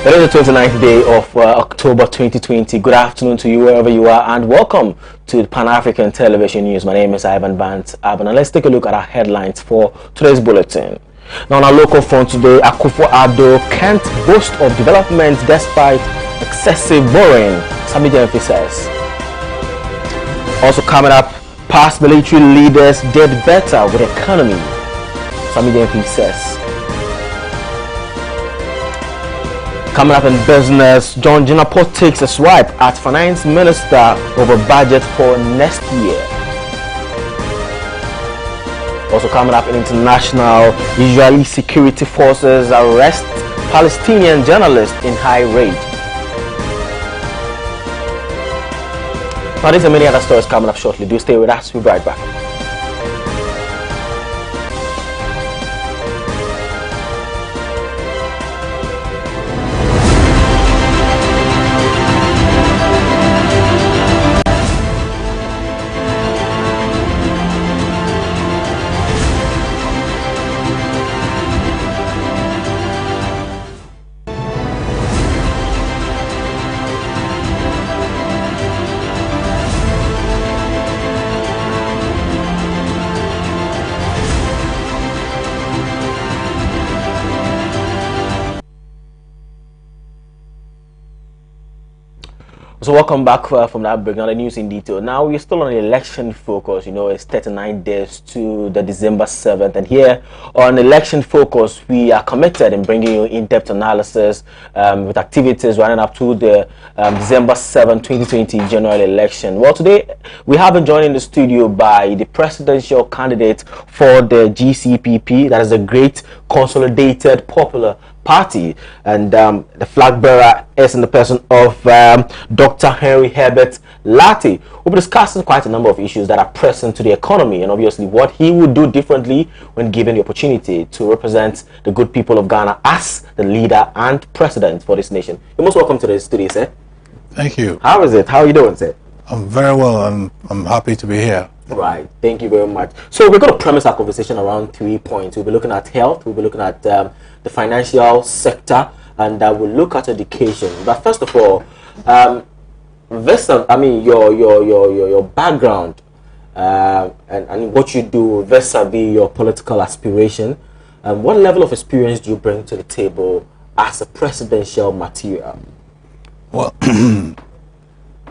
It is the 29th day of October 2020. Good afternoon to you wherever you are, and welcome to Pan-African Television News. My name is Abban, and let's take a look at our headlines for today's bulletin. Now, on our local front today, Akufo-Addo can't boast of development despite excessive borrowing, Sami Jemfi says. Also coming up, past military leaders did better with economy, Sami Jemfi says. Coming up in business, John Jinapor takes a swipe at Finance Minister over budget for next year. Also coming up in international, Israeli security forces arrest Palestinian journalist in high raid. Now these and many other stories coming up shortly. Do stay with us. We'll be right back. So welcome back from that break. Now the news in detail. Now we're still on election focus. You know, it's 39 days to the December 7th, and here on election focus, we are committed in bringing you in-depth analysis with activities running up to the December 7, 2020 general election. Well, today we have been joined in the studio by the presidential candidate for the GCPP, that is a Great Consolidated Popular Party, and the flag bearer is in the person of Dr. Henry Herbert Lartey. We'll be discussing quite a number of issues that are pressing to the economy, and obviously what he would do differently when given the opportunity to represent the good people of Ghana as the leader and president for this nation. You're most welcome to the studio, sir. Thank you. How is it? How are you doing, sir? I'm very well, and I'm happy to be here. Right, thank you very much. So we're going to premise our conversation around 3 points. We'll be looking at health, we'll be looking at the financial sector, and we'll look at education. But first of all, your background and what you do vis-a-vis your political aspiration. What level of experience do you bring to the table as a presidential material? Well,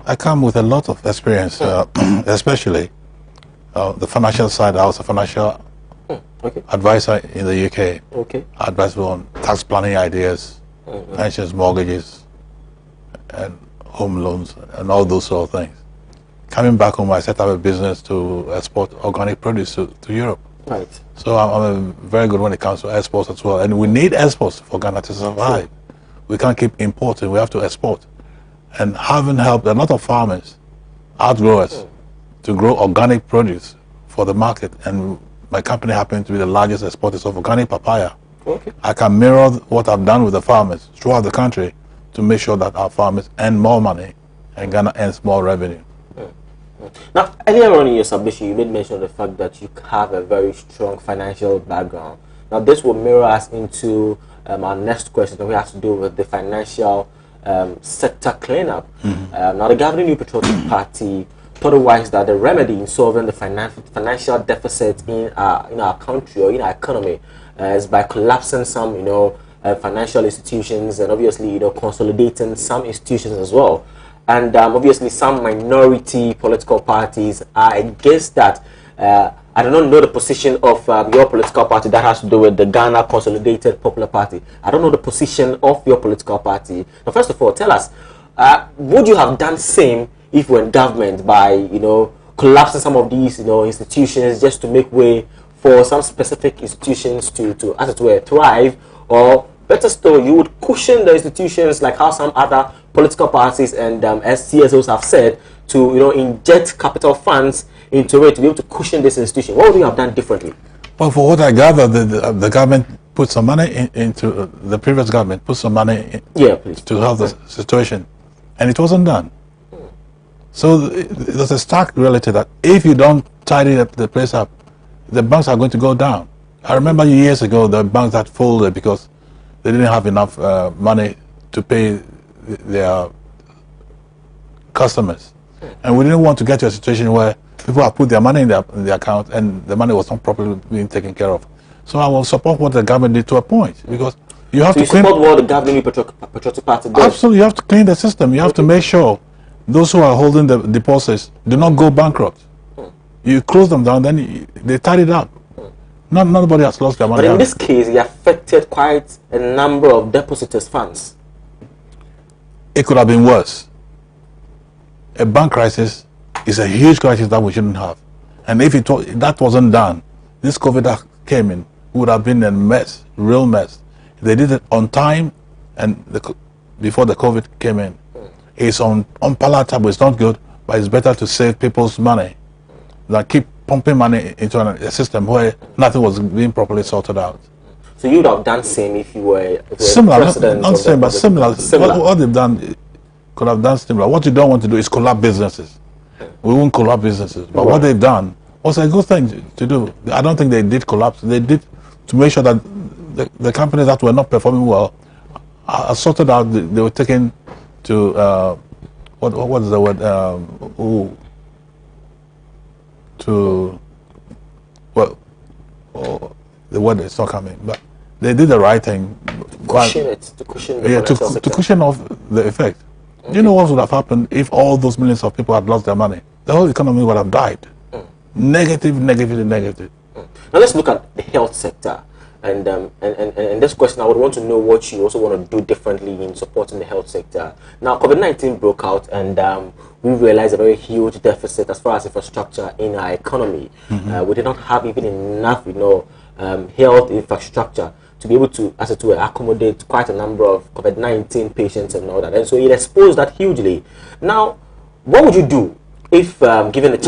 I come with a lot of experience, especially the financial side. I was a financial advisor in the UK. Okay. I advise on tax planning ideas, pensions, mortgages, and home loans, and all those sort of things. Coming back home, I set up a business to export organic produce to Europe. Right. So I'm very good when it comes to exports as well. And we need exports for Ghana to survive. Sure. We can't keep importing, we have to export. And having helped a lot of farmers, outgrowers, to grow organic produce for the market, and my company happens to be the largest exporters of organic papaya. Okay. I can mirror what I've done with the farmers throughout the country to make sure that our farmers earn more money and Ghana earns more revenue. Now, earlier on in your submission, you made mention of the fact that you have a very strong financial background. Now, this will mirror us into our next question that we have to do with the financial sector cleanup. Now, the governing New Patriotic Party thought otherwise that the remedy in solving the financial deficit in our country or in our economy is by collapsing some, financial institutions, and obviously, consolidating some institutions as well. And obviously, some minority political parties are against that. I do not know the position of your political party that has to do with the Ghana Consolidated Popular Party. I don't know the position of your political party. Now, first of all, tell us, would you have done same if you were in government by, collapsing some of these, institutions just to make way for some specific institutions to as it were, thrive? Or better still, you would cushion the institutions like how some other political parties and as CSOs have said, to inject capital funds into it to be able to cushion this institution? What would you have done differently? Well, for what I gather, the government put some money into the previous government put some money to help the situation, and it wasn't done. So there's a stark reality that if you don't tidy up the place up, the banks are going to go down. I remember years ago the banks that folded because they didn't have enough money to pay their customers. And we didn't want to get to a situation where people have put their money in the account and the money was not properly being taken care of. So I will support what the government did to a point, because you have to clean. Support what the government patriotic party does? Absolutely, you have to clean the system. You have to make sure those who are holding the deposits do not go bankrupt. You close them down, then they tied it up. Nobody has lost their money. But in this case, it affected quite a number of depositors' funds. It could have been worse. A bank crisis is a huge crisis that we shouldn't have. And if that wasn't done, this COVID that came in would have been a mess, real mess. They did it on time, and before the COVID came in. It's unpalatable, it's not good, but it's better to save people's money than keep pumping money into a system where nothing was being properly sorted out. So you would have done same if you were similar, president? Not same, but similar. What they've done could have done similar. What you don't want to do is collapse businesses. We won't collapse businesses, but what they've done was a good thing to do. I don't think they did collapse. They did to make sure that the companies that were not performing well are sorted out. They were taken to what is the word? The word is not coming, but they did the right thing. To cushion off the effect. Do you know what would have happened if all those millions of people had lost their money? The whole economy would have died. Negative. Now let's look at the health sector. And this question, I would want to know what you also want to do differently in supporting the health sector. Now, COVID-19 broke out, and we realized a very huge deficit as far as infrastructure in our economy. We did not have even enough, health infrastructure to be able to accommodate quite a number of COVID-19 patients and all that. And so it exposed that hugely. Now, what would you do if given a chance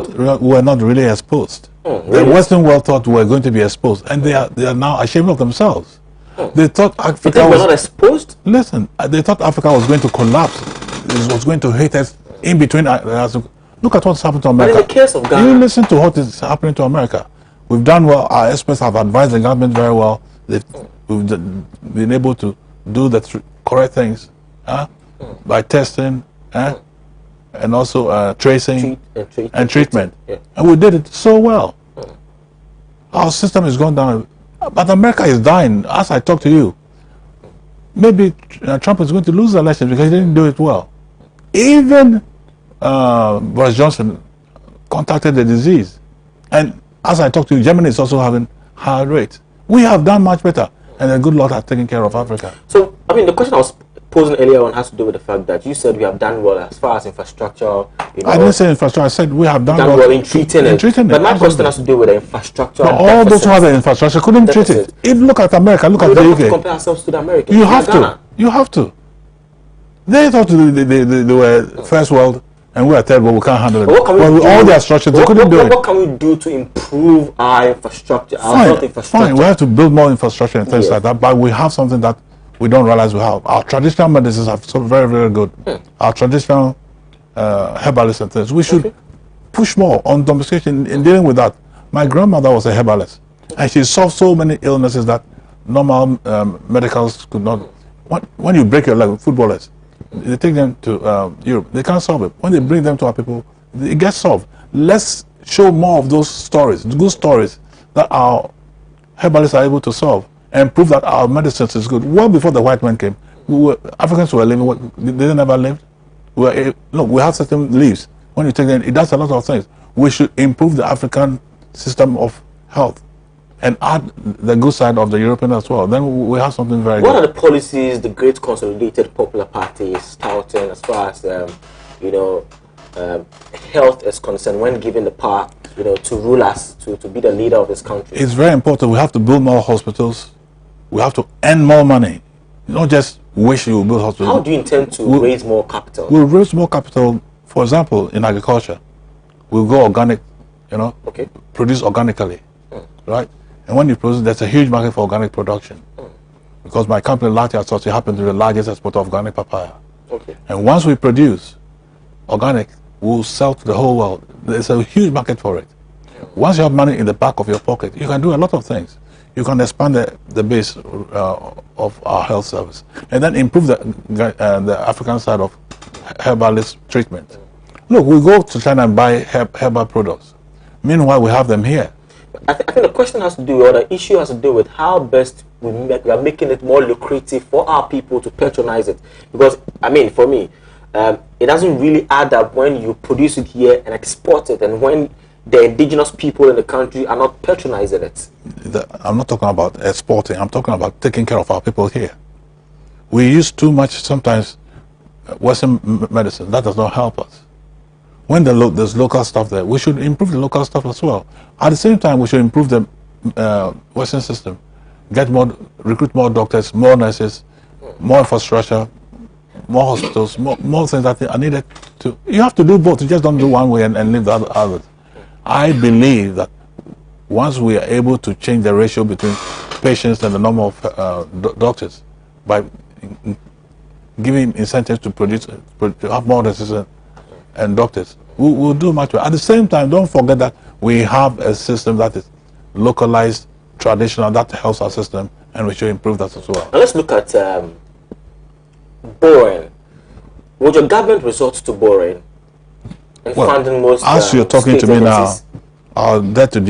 we were not really exposed? Really? The Western world thought we were going to be exposed, and they are now ashamed of themselves. They thought Africa was not exposed. Listen, they thought Africa was going to collapse. It was going to hit us in between. Look at what's happened to America. But in the case of Ghana, you listen to what is happening to America. We've done well. Our experts have advised the government very well. We've been able to do the correct things by testing and also tracing and treatment. Yeah. And we did it so well. Our system is going down. But America is dying. As I talk to you, maybe Trump is going to lose the election because he didn't do it well. Even Boris Johnson contacted the disease. And as I talk to you, Germany is also having higher rates. We have done much better, and the good Lord has taken care of Africa. So, I mean, the question I was posing earlier on has to do with the fact that you said we have done well as far as infrastructure. I didn't say infrastructure. I said we have done well in treating it. But my question has to do with the infrastructure. But all those who have the infrastructure couldn't treat it. If look at America, look at the UK. We don't have to compare ourselves to the Americans. You have to. You have to. They thought they were first world, and we are third world. We can't handle it. Well, with all their structures, they couldn't do it. What can we do to improve our infrastructure, our health infrastructure? Fine. We have to build more infrastructure and things like that. But we have something that we don't realize we have. Our traditional medicines are so very, very good. Our traditional herbalists and things. We should push more on domestication in dealing with that. My grandmother was a herbalist, and she solved so many illnesses that normal medicals could not. When you break your leg, footballers, they take them to Europe. They can't solve it. When they bring them to our people, it gets solved. Let's show more of those stories, good stories that our herbalists are able to solve, and prove that our medicines is good. Well before the white man came, Africans were living. They never lived. Look, we have certain leaves. When you take them, it does a lot of things. We should improve the African system of health and add the good side of the European as well. Then we have something very good. What are the policies the great consolidated popular party is touting as far as health is concerned when given the power to rule us, to be the leader of this country? It's very important. We have to build more hospitals. We have to earn more money. Not just wish you will build hospitals. How do you intend to raise more capital? We'll raise more capital. For example, in agriculture, we'll go organic, produce organically, right? And when you produce, there's a huge market for organic production. Because my company, Latia Associates, happens to be the largest exporter of organic papaya. And once we produce organic, we'll sell to the whole world. There's a huge market for it. Once you have money in the back of your pocket, you can do a lot of things. you can expand the base of our health service, and then improve the African side of herbalist treatment. Look, we go to China and buy herbal products. Meanwhile, we have them here. I think the question has to do, or the issue has to do with how best we are making it more lucrative for our people to patronize it. Because, I mean, for me, it doesn't really add up when you produce it here and export it, and when the indigenous people in the country are not patronizing it. I'm not talking about exporting. I'm talking about taking care of our people here. We use too much sometimes Western medicine. That does not help us. When there's local stuff there, we should improve the local stuff as well. At the same time, we should improve the Western system, recruit more doctors, more nurses, more infrastructure, more hospitals, more things that are needed. You have to do both. You just don't do one way and leave the others. I believe that once we are able to change the ratio between patients and the number of doctors by giving incentives to have more nurses and doctors, we'll do much better. At the same time, don't forget that we have a system that is localized, traditional, that helps our system, and we should improve that as well. Now let's look at borrowing. Would your government resort to borrowing and funding most? As you're talking to me agencies? now, our debt to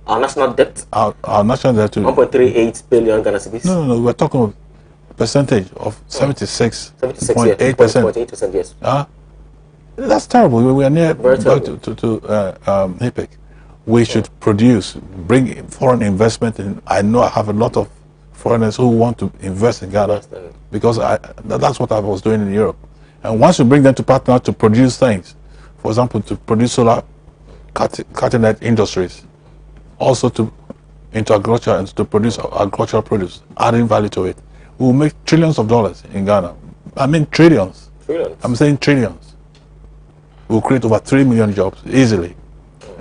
our national debt, our national debt to 1.38 billion Ghana cedis. No, we're talking of percentage of 76.8%. 76.8%, yes. That's terrible. We are near Very back terrible. to HIPIC. We should bring foreign investment in. I know I have a lot of foreigners who want to invest in Ghana because that's what I was doing in Europe. And once you bring them to partner to produce things, for example, to produce solar cutting-edge industries, also into agriculture and to produce agricultural produce, adding value to it, we will make trillions of dollars in Ghana. I mean trillions. Trillions. I'm saying trillions. We'll create over 3 million jobs easily.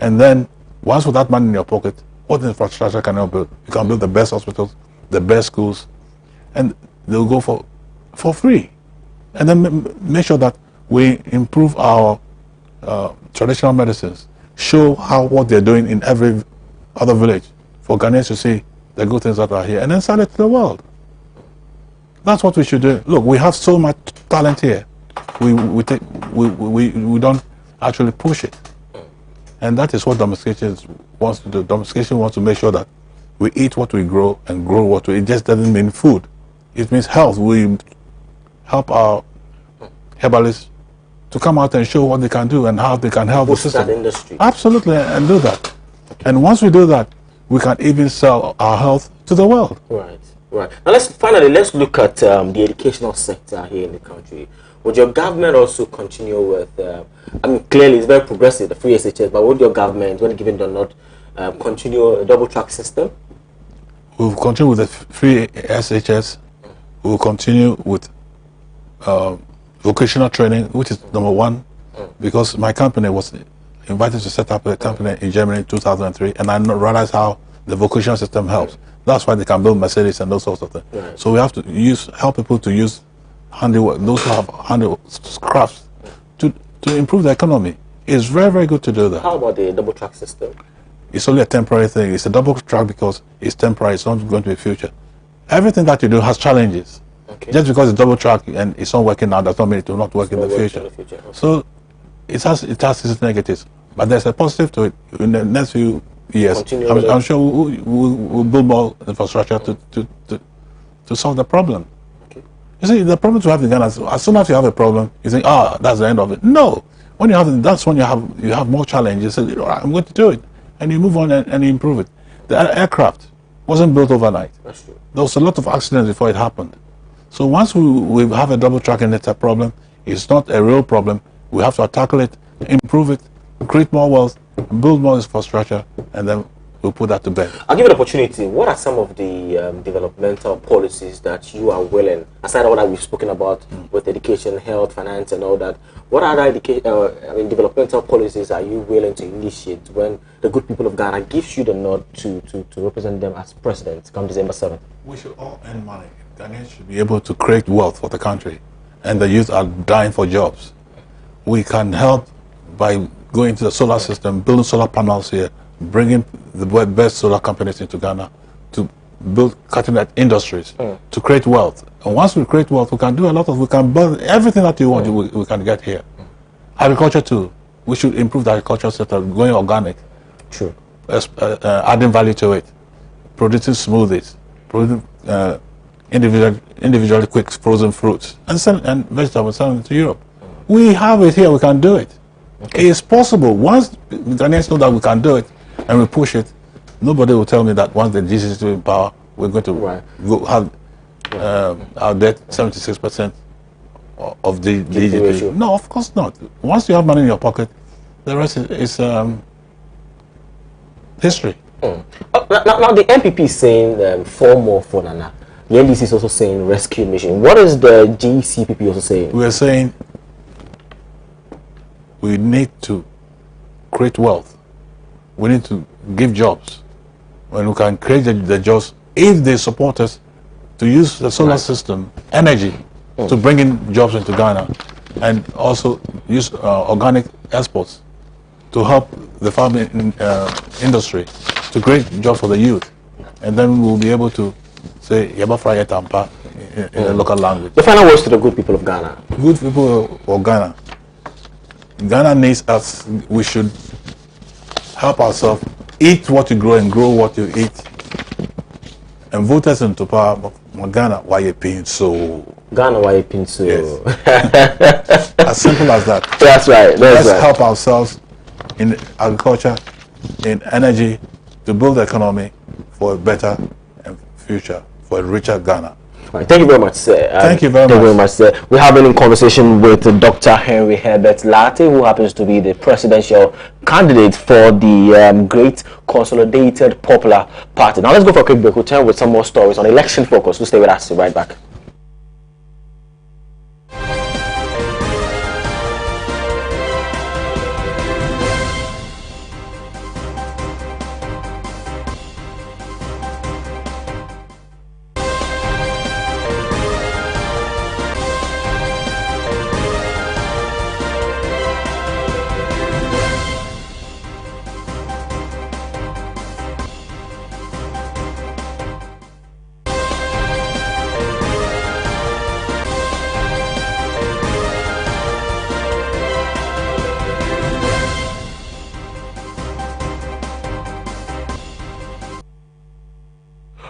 And then, once with that money in your pocket, what infrastructure can you build? You can build the best hospitals, the best schools, and they'll go for free. And then make sure that we improve our traditional medicines, show what they're doing in every other village for Ghanaians to see the good things that are here, and then sell it to the world. That's what we should do. Look, we have so much talent here. We don't actually push it. And that is what domestication wants to do. Domestication wants to make sure that we eat what we grow and grow what we eat. It just doesn't mean food. It means health. We help our herbalists to come out and show what they can do and how they can help the system. That industry. Absolutely, and do that. Okay. And once we do that, we can even sell our health to the world. Right. Right. Now let's look at the educational sector here in the country. Would your government also continue with? I mean, clearly it's very progressive, the free SHS. But would your government, when given the nod, continue a double track system? We'll continue with the free SHS. We'll continue with vocational training, which is number one, because my company was invited to set up a company in Germany in 2003, and I realized how the vocational system helps. That's why they can build Mercedes and those sorts of things. Right. So we have to help people to use handiwork, those who have crafts, to improve the economy. It's very, very good to do that. How about the double track system? It's only a temporary thing. It's a double track because it's temporary. It's not going to be future. Everything that you do has challenges. Okay. Just because it's double track and it's not working now does not mean it will not work in the future. Okay. So it has its negatives, but there's a positive to it. In the next few years, I'm sure we'll build more infrastructure to solve the problem. Okay. You see, the problems we have in Ghana, as soon as you have a problem, you think, that's the end of it. No, when that's when you have more challenges. You say, I'm going to do it, and you move on and you improve it. The aircraft wasn't built overnight. That's true. There was a lot of accidents before it happened. So once we have a double track and it's a problem, it's not a real problem. We have to tackle it, improve it, create more wealth, build more infrastructure, and then we'll put that to bed. I'll give you an opportunity. What are some of the developmental policies that you are willing, aside all that we've spoken about with education, health, finance, and all that, what other developmental policies are you willing to initiate when the good people of Ghana gives you the nod to represent them as president come December 7th? We should all earn money. Ghanaians should be able to create wealth for the country, and the youth are dying for jobs. We can help by going to the solar system, building solar panels here, bringing the best solar companies into Ghana to build cutting-edge industries, to create wealth. And once we create wealth, we can do a lot of, we can build everything that you want, we can get here. Agriculture too. We should improve the agricultural sector, going organic. True. Adding value to it, producing smoothies, producing individually quick frozen fruits, and vegetables selling to Europe. We have it here, we can do it. Okay. It's possible. Once the Ghanaians know that we can do it and we push it, nobody will tell me that once the GCC is in power, we're going to go have our debt 76% of the GDP. No, of course not. Once you have money in your pocket, the rest is history. Now the MPP is saying 4 more for Nana. The NDC is also saying rescue mission. What is the GCPP also saying? We are saying we need to create wealth. We need to give jobs. When we can create the jobs, if they support us to use the solar system, energy, to bring in jobs into Ghana, and also use organic exports to help the farming industry, to create jobs for the youth. And then we'll be able to say, Yaba Fraya Tampa in the local language. The final words to the good people of Ghana. Good people of Ghana. Ghana needs us. We should help ourselves, eat what you grow and grow what you eat, and vote us into power. Ghana, why you paying so? Ghana, why you paying so? Yes. As simple as that. That's right. Let's help ourselves in agriculture, in energy, to build the economy for a better future, for a richer Ghana. Right. Thank you very much, sir. Thank you very much, sir. We're having a conversation with Dr. Henry Herbert Latte, who happens to be the presidential candidate for the Great Consolidated Popular Party. Now let's go for a quick break. We'll turn with some more stories on election focus. We'll stay with us. Right back.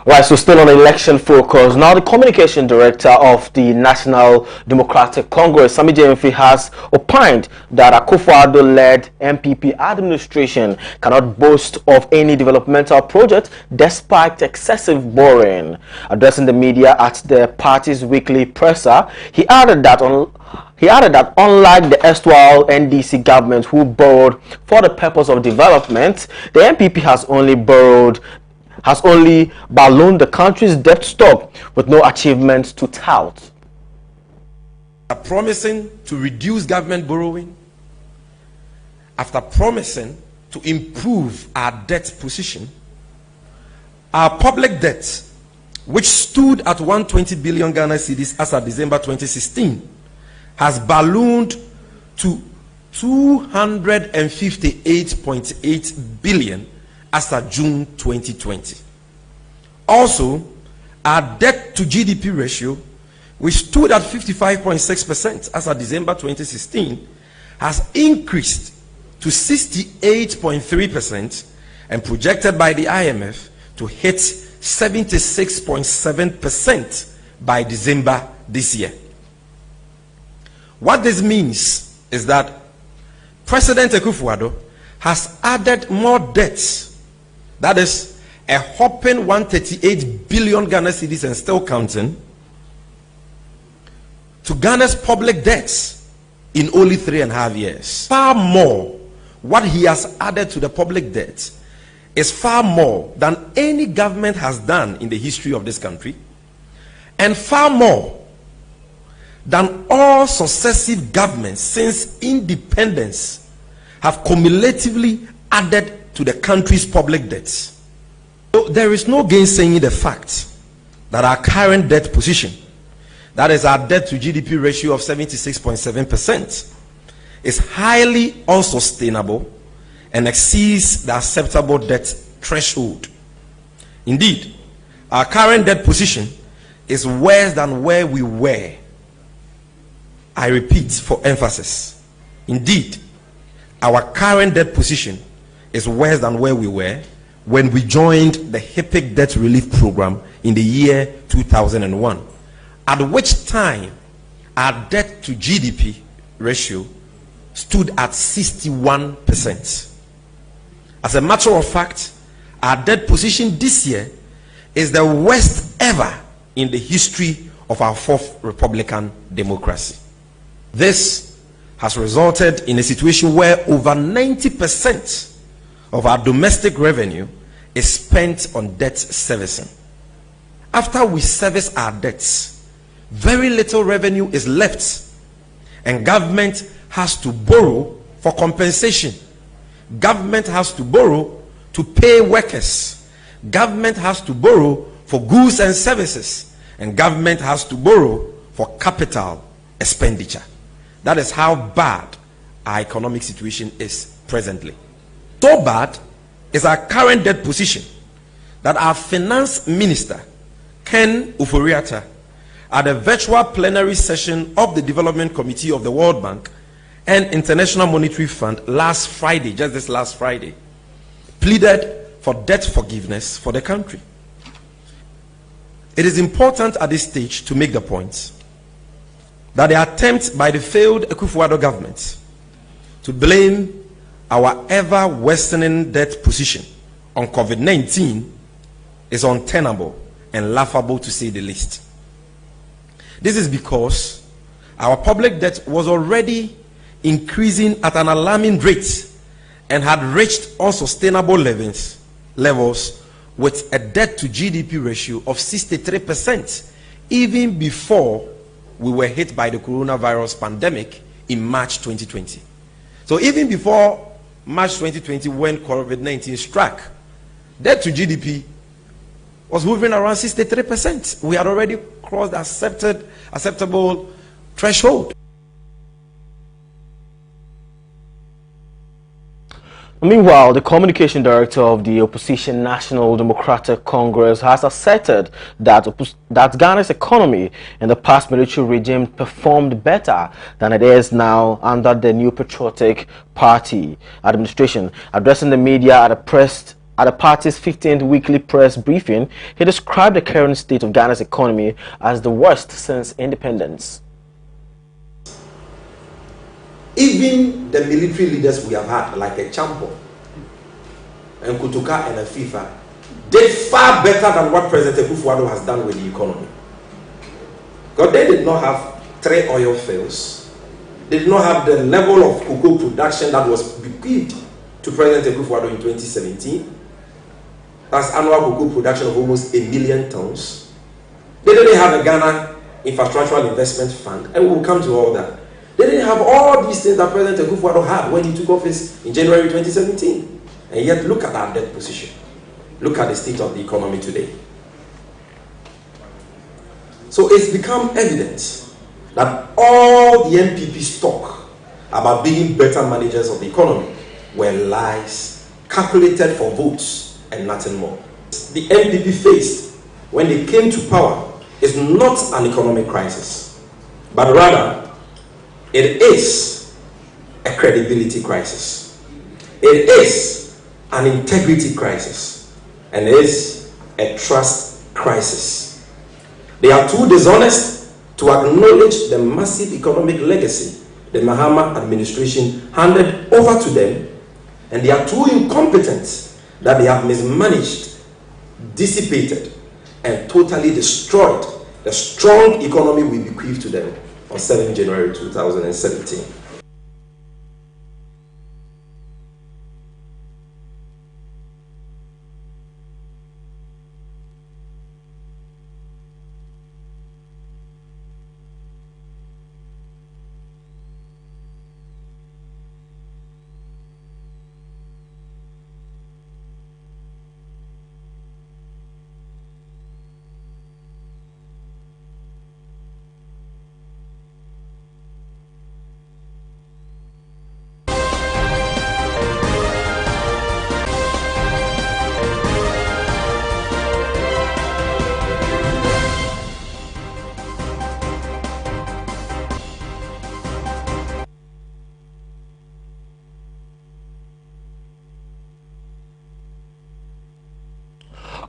Right, so still on election focus. Now, the communication director of the National Democratic Congress, Sami Jemfi, has opined that Akufo-Addo-led MPP administration cannot boast of any developmental project despite excessive borrowing. Addressing the media at the party's weekly presser, he added that unlike the erstwhile NDC government who borrowed for the purpose of development, the MPP has only ballooned the country's debt stock with no achievements to tout. Promising to reduce government borrowing, after promising to improve our debt position, our public debt, which stood at 120 billion Ghana cedis as of December 2016, has ballooned to 258.8 billion as of June 2020. Also, our debt to GDP ratio, which stood at 55.6% as of December 2016, has increased to 68.3% and projected by the IMF to hit 76.7% by December this year. What this means is that President Akufo-Addo has added more debts, that is a whopping 138 billion Ghana cedis and still counting, to Ghana's public debts in only 3.5 years. Far more, what he has added to the public debt is far more than any government has done in the history of this country, and far more than all successive governments since independence have cumulatively added to the country's public debts. So there is no gainsaying the fact that our current debt position, that is our debt to GDP ratio of 76.7%, is highly unsustainable and exceeds the acceptable debt threshold. Indeed, our current debt position is worse than where we were. I repeat for emphasis. Indeed, our current debt position is worse than where we were when we joined the HIPIC debt relief program in the year 2001, at which time our debt to GDP ratio stood at 61%. As a matter of fact, our debt position this year is the worst ever in the history of our fourth Republican democracy. This has resulted in a situation where over 90% of our domestic revenue is spent on debt servicing. After we service our debts, very little revenue is left, and government has to borrow for compensation. Government has to borrow to pay workers. Government has to borrow for goods and services, and government has to borrow for capital expenditure. That is how bad our economic situation is presently. So bad is our current debt position that our finance minister, Ken Uforiata, at a virtual plenary session of the Development Committee of the World Bank and International Monetary Fund last Friday, just this last Friday, pleaded for debt forgiveness for the country. It is important at this stage to make the point that the attempt by the failed Akufo-Addo government to blame our ever worsening debt position on COVID-19 is untenable and laughable, to say the least. This is because our public debt was already increasing at an alarming rate and had reached unsustainable levels with a debt to GDP ratio of 63%, even before we were hit by the coronavirus pandemic in March 2020. So even before March 2020, when COVID-19 struck, debt to GDP was hovering around 63%. We had already crossed the acceptable threshold. Meanwhile, the communication director of the opposition National Democratic Congress has asserted that Ghana's economy in the past military regime performed better than it is now under the new patriotic party administration. Addressing the media at the party's 15th weekly press briefing, he described the current state of Ghana's economy as the worst since independence. Even the military leaders we have had, like a Champo and Kutuka and a FIFA, did far better than what President Akufo-Addo has done with the economy. Because they did not have 3 oil fields. They did not have the level of cocoa production that was bequeathed to President Akufo-Addo in 2017. That's annual cocoa production of almost 1 million tons. They didn't have a Ghana Infrastructural Investment Fund, and we will come to all that. They didn't have all these things that President Akufo-Addo had when he took office in January 2017. And yet, look at our debt position. Look at the state of the economy today. So it's become evident that all the NPP's talk about being better managers of the economy were lies calculated for votes and nothing more. The NPP faced when they came to power is not an economic crisis, but rather it is a credibility crisis. It is an integrity crisis. And it is a trust crisis. They are too dishonest to acknowledge the massive economic legacy the Mahama administration handed over to them, and they are too incompetent that they have mismanaged, dissipated, and totally destroyed the strong economy we bequeathed to them on 7 January 2017.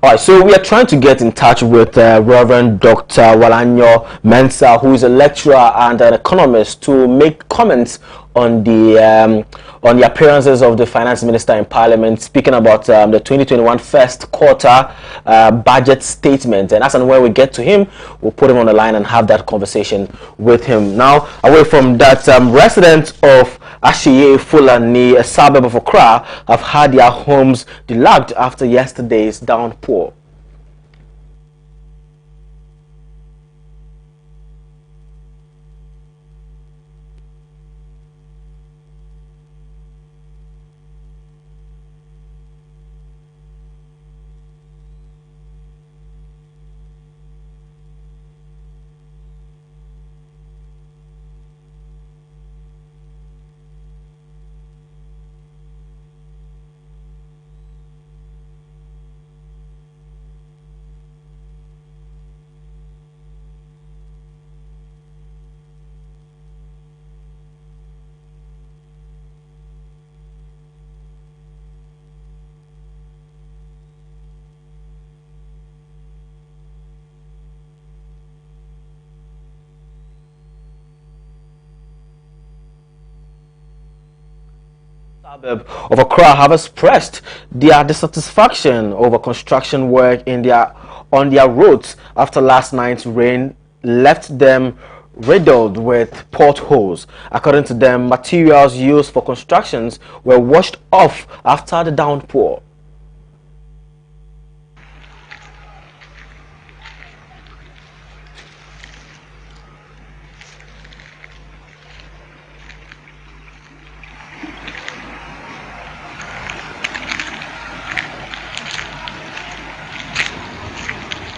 All right, so we are trying to get in touch with Reverend Dr. Walanyo Mensah, who is a lecturer and an economist, to make comments on the appearances of the finance minister in Parliament, speaking about the 2021 first quarter budget statement. And as and when we get to him, we'll put him on the line and have that conversation with him. Now, away from that, residents of Ashiye Fulani, a suburb of Accra, have had their homes delugged after yesterday's downpour. Suburb of Accra have expressed their dissatisfaction over construction work on their roads after last night's rain left them riddled with potholes. According to them, materials used for constructions were washed off after the downpour.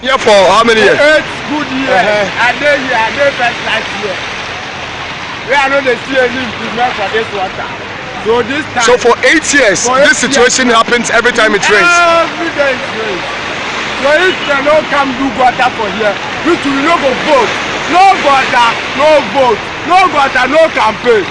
Here for how many years? 8 good years. I did first last year. We are not see any improvement for this water. So this time. So for 8 years, this situation happens every time it rains. Every day it rains. So if they don't come do water for here, we will not go vote. No water, no vote. No water, no campaign.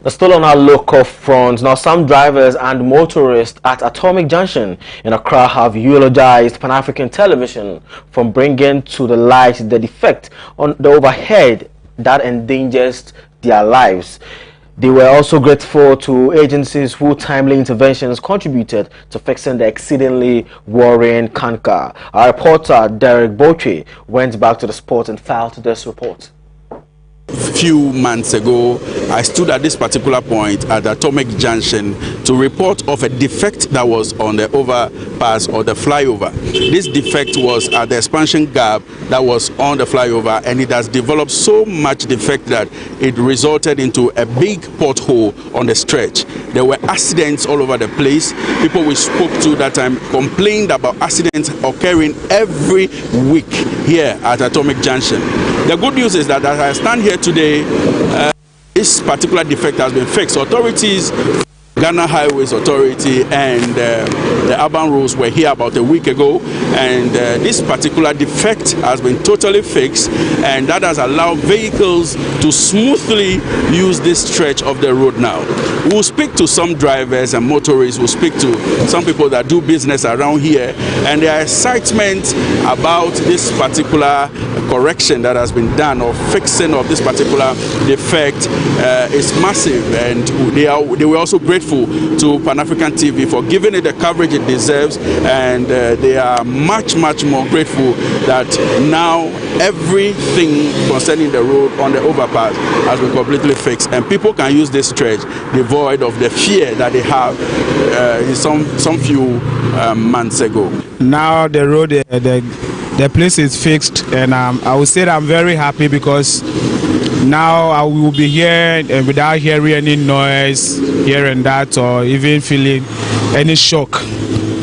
Still on our local front, now some drivers and motorists at Atomic Junction in Accra have eulogized Pan-African Television for bringing to the light the defect on the overhead that endangers their lives. They were also grateful to agencies whose timely interventions contributed to fixing the exceedingly worrying canker. Our reporter Derek Boche went back to the spot and filed this report. Few months ago, I stood at this particular point at Atomic Junction to report of a defect that was on the overpass or the flyover. This defect was at the expansion gap that was on the flyover, and it has developed so much defect that it resulted into a big pothole on the stretch. There were accidents all over the place. People we spoke to that time complained about accidents occurring every week here at Atomic Junction. The good news is that as I stand here today, this particular defect has been fixed. Authorities Ghana Highways Authority and the Abban rules were here about a week ago, and this particular defect has been totally fixed, and that has allowed vehicles to smoothly use this stretch of the road now. We'll speak to some drivers and motorists, we'll speak to some people that do business around here, and their excitement about this particular correction that has been done, or fixing of this particular defect, is massive, and they were also grateful to Pan-African TV for giving it the coverage it deserves, and they are much more grateful that now everything concerning the road on the overpass has been completely fixed, and people can use this stretch devoid of the fear that they have some few months ago. Now the road, the place is fixed, and I would say that I'm very happy because now I will be here without hearing any noise here and that, or even feeling any shock.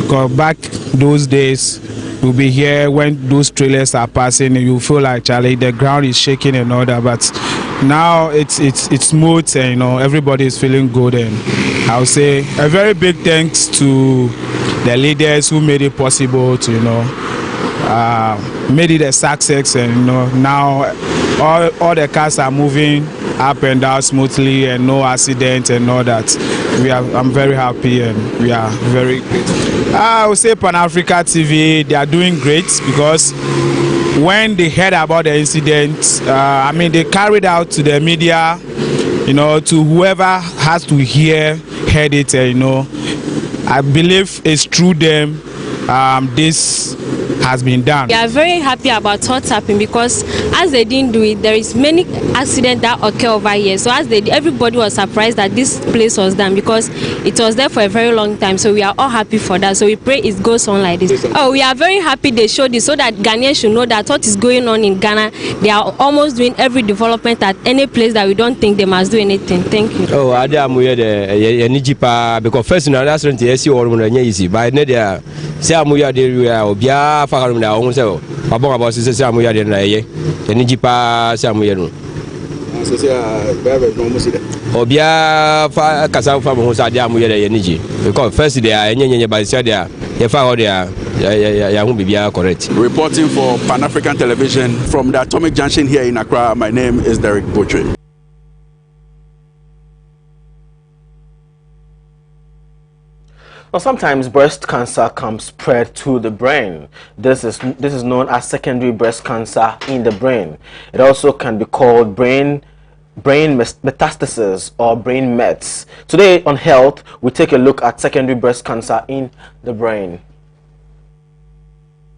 Because back those days, we'll be here when those trailers are passing, and you feel like, Charlie, the ground is shaking and all that. But now it's smooth, and everybody is feeling good. And I would say a very big thanks to the leaders who made it possible to made it a success, and now all the cars are moving up and down smoothly, and no accident and all that. I'm very happy, and we are very grateful. I would say Pan-Africa TV, they are doing great, because when they heard about the incident, they carried out to the media, to whoever has to heard it, I believe it's through them this has been done. We are very happy about what's happened, because as they didn't do it, there is many accidents that occur over here. So as everybody was surprised that this place was done, because it was there for a very long time. So we are all happy for that. So we pray it goes on like this. Oh, we are very happy they showed this, so that Ghanaians should know that what is going on in Ghana, they are almost doing every development at any place that we don't think they must do anything. Thank you. Oh, I am because first in our restaurant, yes, you are easy. But Nadia, say I'm here, Obia, Farum now, so Abban about Samuel and Nijipa Samuel. Obia Casa from Hosadia Muya, because first they are any by Sadia, if I won't be correct. Reporting for Pan-African Television from the Atomic Junction here in Accra, my name is Derek Butchie. Well, sometimes breast cancer can spread to the brain. This is known as secondary breast cancer in the brain. It also can be called brain metastasis or brain mets. Today on Health, we take a look at secondary breast cancer in the brain.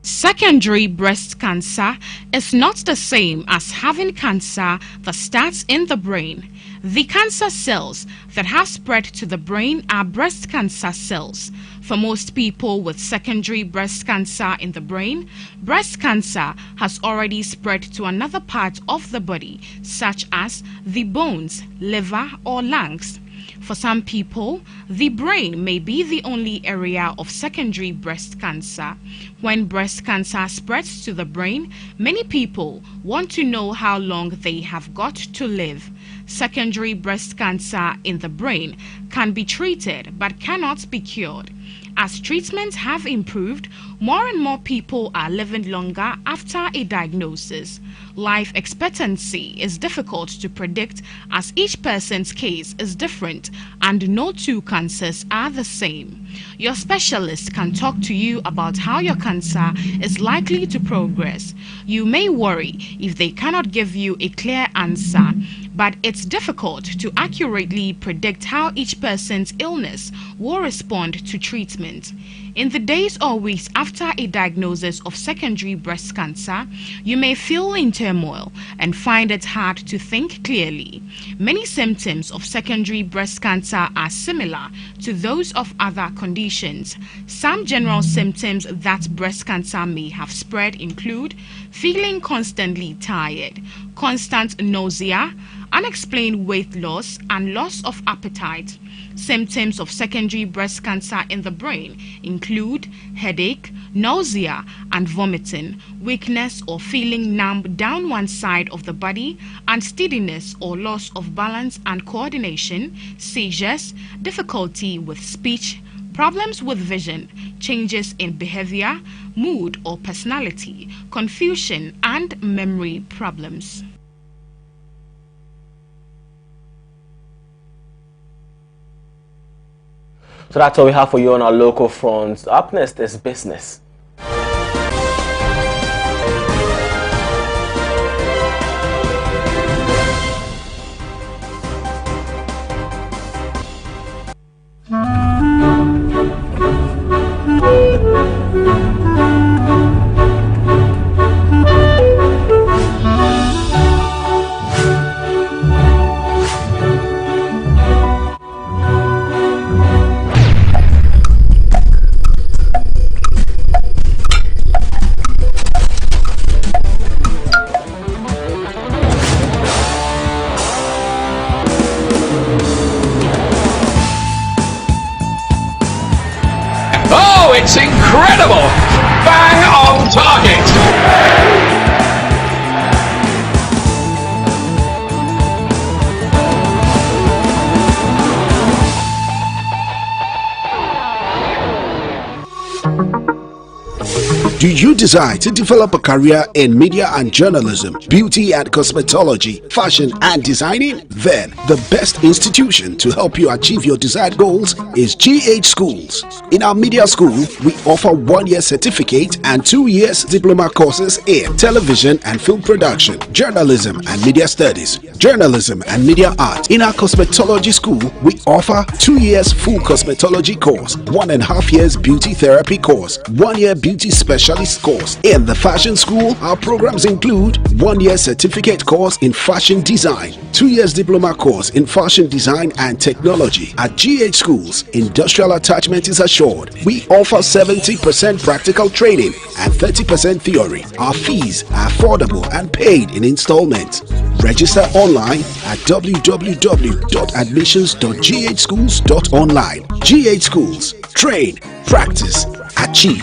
Secondary breast cancer is not the same as having cancer that starts in the brain. The cancer cells that have spread to the brain are breast cancer cells. For most people with secondary breast cancer in the brain, breast cancer has already spread to another part of the body, such as the bones, liver, or lungs. For some people, the brain may be the only area of secondary breast cancer. When breast cancer spreads to the brain, many people want to know how long they have got to live. Secondary breast cancer in the brain can be treated but cannot be cured. As treatments have improved, more and more people are living longer after a diagnosis. Life expectancy is difficult to predict, as each person's case is different and no two cancers are the same. Your specialist can talk to you about how your cancer is likely to progress. You may worry if they cannot give you a clear answer, but it's difficult to accurately predict how each person's illness will respond to treatment. In the days or weeks after a diagnosis of secondary breast cancer, you may feel in turmoil and find it hard to think clearly. Many symptoms of secondary breast cancer are similar to those of other conditions. Some general symptoms that breast cancer may have spread include feeling constantly tired, constant nausea, unexplained weight loss and loss of appetite. Symptoms of secondary breast cancer in the brain include headache, nausea and vomiting, weakness or feeling numb down one side of the body, unsteadiness or loss of balance and coordination, seizures, difficulty with speech, problems with vision, changes in behavior, mood or personality, confusion and memory problems. So that's all we have for you on our local front. Up next is business. It's incredible! Bang on target! Do you desire to develop a career in media and journalism, beauty and cosmetology, fashion and designing? Then the best institution to help you achieve your desired goals is GH Schools. In our media school, we offer 1-year certificate and 2 years diploma courses in television and film production, journalism and media studies, journalism and media art. In our cosmetology school, we offer 2 years full cosmetology course, 1.5 years beauty therapy course, 1 year beauty specialist course. In the fashion school, our programs include 1 year certificate course in fashion design, 2 years diploma course in fashion design and technology. At GH Schools, industrial attachment is assured. We offer 70% practical training and 30% theory. Our fees are affordable and paid in installments. Register online at www.admissions.ghschools.online. GH Schools. Train, practice, achieve.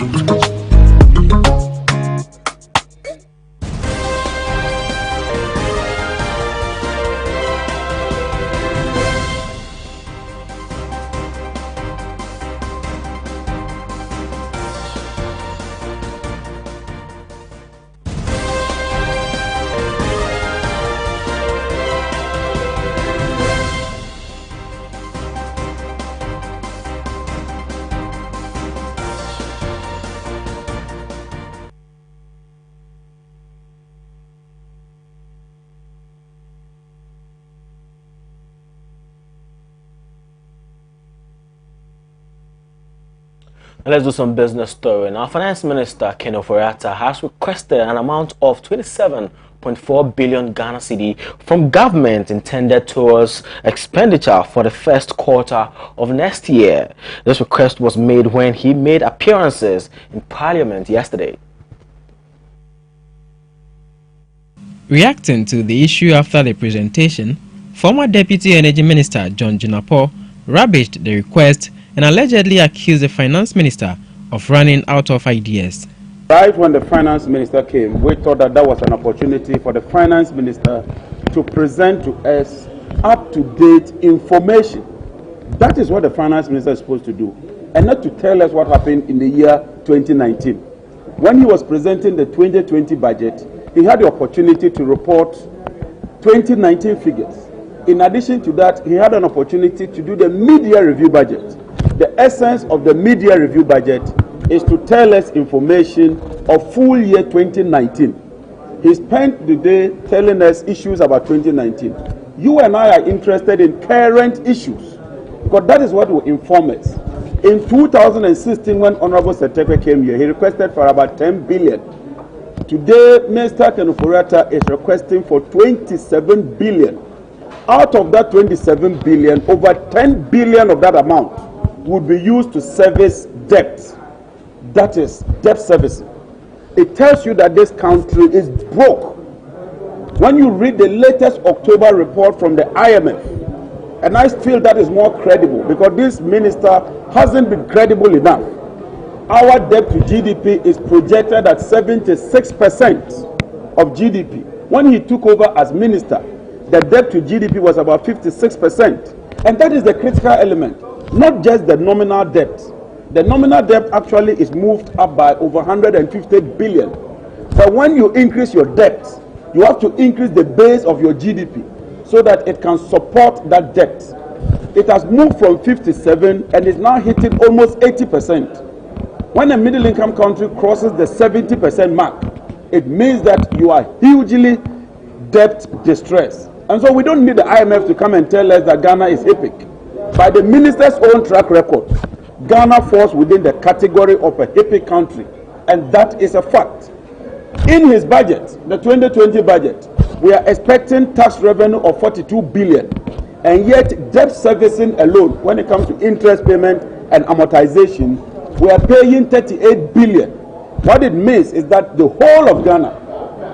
Let's do some business story. Now, Finance Minister Ken Ofori-Atta has requested an amount of 27.4 billion Ghana cedi from government intended towards expenditure for the first quarter of next year. This request was made when he made appearances in Parliament yesterday. Reacting to the issue after the presentation, former Deputy Energy Minister John Jinapor rubbished the request and allegedly accused the Finance Minister of running out of ideas. Right when the Finance Minister came, we thought that that was an opportunity for the Finance Minister to present to us up-to-date information. That is what the Finance Minister is supposed to do, and not to tell us what happened in the year 2019. When he was presenting the 2020 budget, he had the opportunity to report 2019 figures. In addition to that, he had an opportunity to do the media review budget. The essence of the media review budget is to tell us information of full year 2019. He spent the day telling us issues about 2019. You and I are interested in current issues because that is what will inform us. In 2016, when Honorable Secretary came here, he requested for about 10 billion. Today, Mr. Ken Ofori-Atta is requesting for 27 billion. Out of that 27 billion, over 10 billion of that amount would be used to service debt. That is debt servicing. It tells you that this country is broke. When you read the latest October report from the IMF, and I feel that is more credible because this minister hasn't been credible enough. Our debt to GDP is projected at 76% of GDP. When he took over as minister, the debt to GDP was about 56%. And that is the critical element, not just the nominal debt. The nominal debt actually is moved up by over 150 billion. But when you increase your debt, you have to increase the base of your GDP so that it can support that debt. It has moved from 57 and is now hitting almost 80%. When a middle income country crosses the 70% mark, it means that you are hugely debt distressed. And so we don't need the IMF to come and tell us that Ghana is epic. By the minister's own track record, Ghana falls within the category of a epic country, and that is a fact. In his budget, the 2020 budget, we are expecting tax revenue of 42 billion, and yet debt servicing alone, when it comes to interest payment and amortization, we are paying 38 billion. What it means is that the whole of Ghana,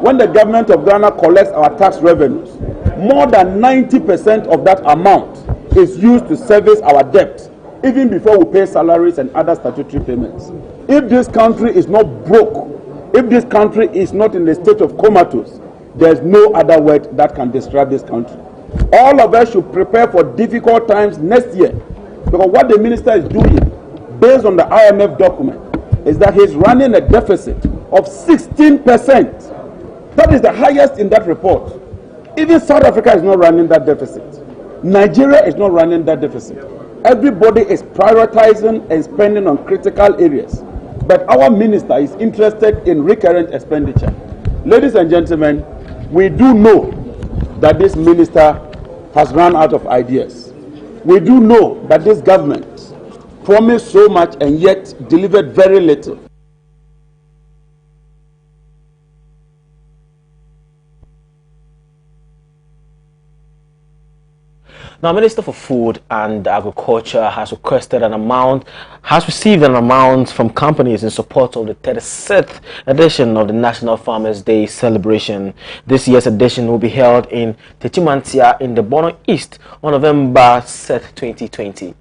when the government of Ghana collects our tax revenues, more than 90% of that amount is used to service our debt, even before we pay salaries and other statutory payments. If this country is not broke, if this country is not in a state of comatose, there's no other word that can describe this country. All of us should prepare for difficult times next year, because what the minister is doing, based on the IMF document, is that he's running a deficit of 16%. That is the highest in that report. Even South Africa is not running that deficit. Nigeria is not running that deficit. Everybody is prioritizing and spending on critical areas. But our minister is interested in recurrent expenditure. Ladies and gentlemen, we do know that this minister has run out of ideas. We do know that this government promised so much and yet delivered very little. Now, Minister for Food and Agriculture has received an amount from companies in support of the 36th edition of the National Farmers Day celebration. This year's edition will be held in Techimantia in the Bono East on November 7th, 2020.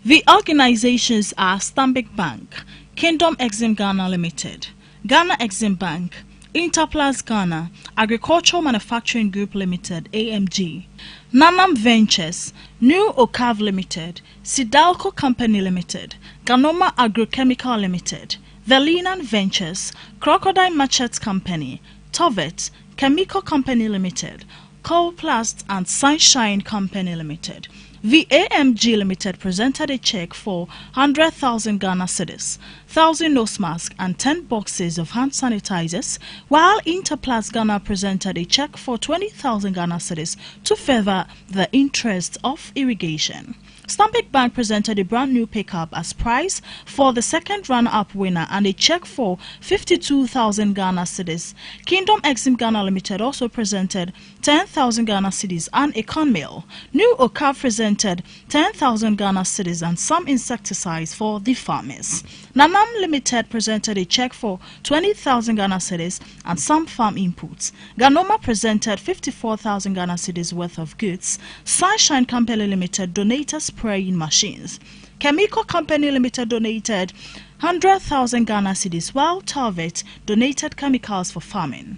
The organizations are Stanbic Bank, Kingdom Exim Ghana Limited, Ghana Exim Bank, Interplus Ghana, Agricultural Manufacturing Group Limited, AMG, Nanam Ventures, New Okav Limited, Sidalco Company Limited, Ganoma Agrochemical Limited, Velinan Ventures, Crocodile Machete Company, Tovet, Chemical Company Limited, Colplast and Sunshine Company Limited. The AMG Limited presented a check for 100,000 Ghana cedis, 1,000 nose masks and 10 boxes of hand sanitizers, while Interplus Ghana presented a check for 20,000 Ghana cedis to further the interest of irrigation. Stanbic Bank presented a brand new pickup as prize for the second runner-up winner and a check for 52,000 Ghana cedis. Kingdom Exim Ghana Limited also presented 10,000 Ghana cedis and a corn mill. New Okav presented 10,000 Ghana cedis and some insecticides for the farmers. Nanam Limited presented a check for 20,000 Ghana cedis and some farm inputs. Ganoma presented 54,000 Ghana cedis worth of goods. Sunshine Company Limited donated spraying machines. Chemical Company Limited donated 100,000 Ghana cedis, while Tarvet donated chemicals for farming.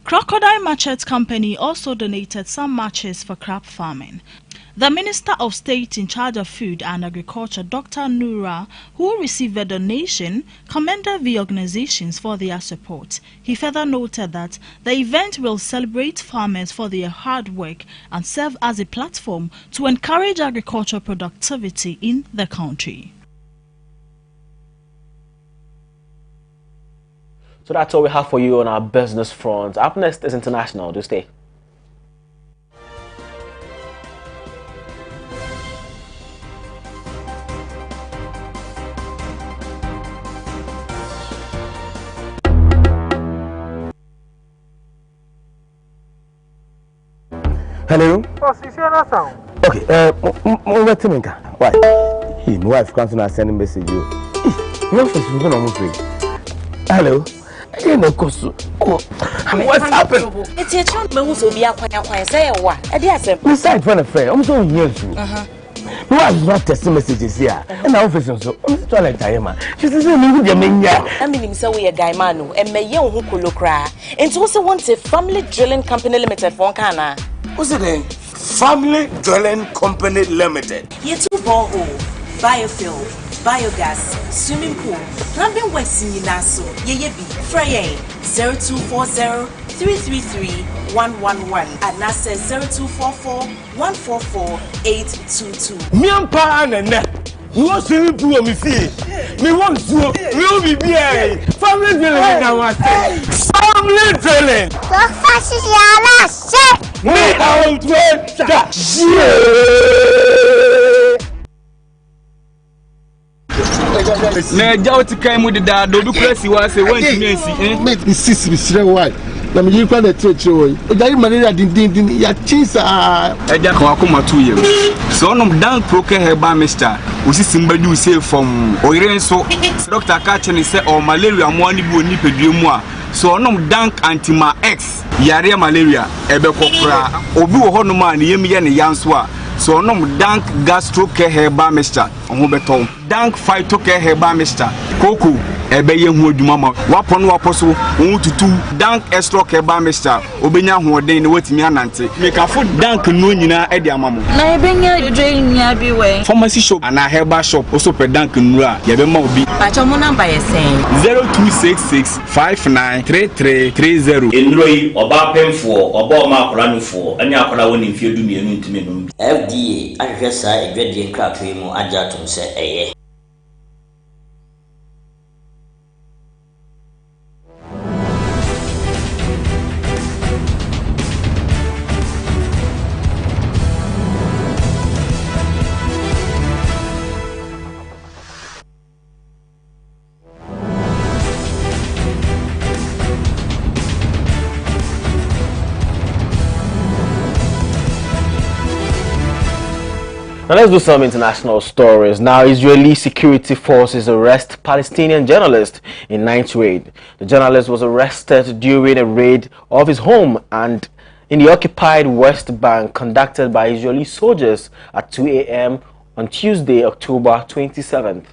Crocodile Machete Company also donated some matches for crop farming. The Minister of State in charge of Food and Agriculture, Dr. Nura, who received the donation, commended the organizations for their support. He further noted that the event will celebrate farmers for their hard work and serve as a platform to encourage agricultural productivity in the country. So that's all we have for you on our business front. Up next is international. Do stay. Hello? Oh, see, that sound. Okay, why? Hey, my wife comes to send a message. You office is going to move. Hello? I don't know. Oh, What's happened? It's your child who will be a quiet say what? Besides, one affair, I'm so here too. No, I was not testing messages here. And now, officer, so I'm trying to tell you, man. She says, I mean, so we a guy, Manu, and may young who could look cry. And also wants a family drilling company limited for Kana. What's it name? Family Drilling Company Limited. Ye two borehole, biofuel, biogas, swimming pool, plumbing works in Naso, ye be, Frey 0240 333 111 and now says 0244 144 822. Miampa and net. You want swimming pool, me see. Me want to, will be here. Family drilling, I want to say. Family drilling. The fascist yala shit. Me out with that shit. Na jawo ti kan mu de da do bi kurasi wa se wan ti mensi mate mi sis mi sire why na me yikwa na tretre wo o jari malaria din ya chinsa eja kan akoma tu ye so onom dan proke heba mister osisi mbadu se from oyire nso doctor ka chene se o malaria mo ani bi oni pedue mu a so onom dank antima x yare malaria ebe kokora obi wo honom a ne yemi ye ne yanso a so onom dank gastro care heba mister oho beton dank phyto care heba mister koko ebe ye hu adwuma ma wapon waposo won tutu dank extra care heba mister obenya hoden ne watimi anante make afo dank no nyina e de amamo na ebenya dwe nya bi we pharmacy shop ana heba shop also pe dank nura ye be ma obi pacho mo number ye sen 0266593330 enroi oba pemfo oba ma akora nufo ani akora woni mfie du mienu ntime no FDA ahwehwe sa edwedie nkrato mu agya atom se eye. Now let's do some international stories. Now, Israeli security forces arrest Palestinian journalist in night raid. The journalist was arrested during a raid of his home and in the occupied West Bank conducted by Israeli soldiers at 2 a.m. on Tuesday, October 27th.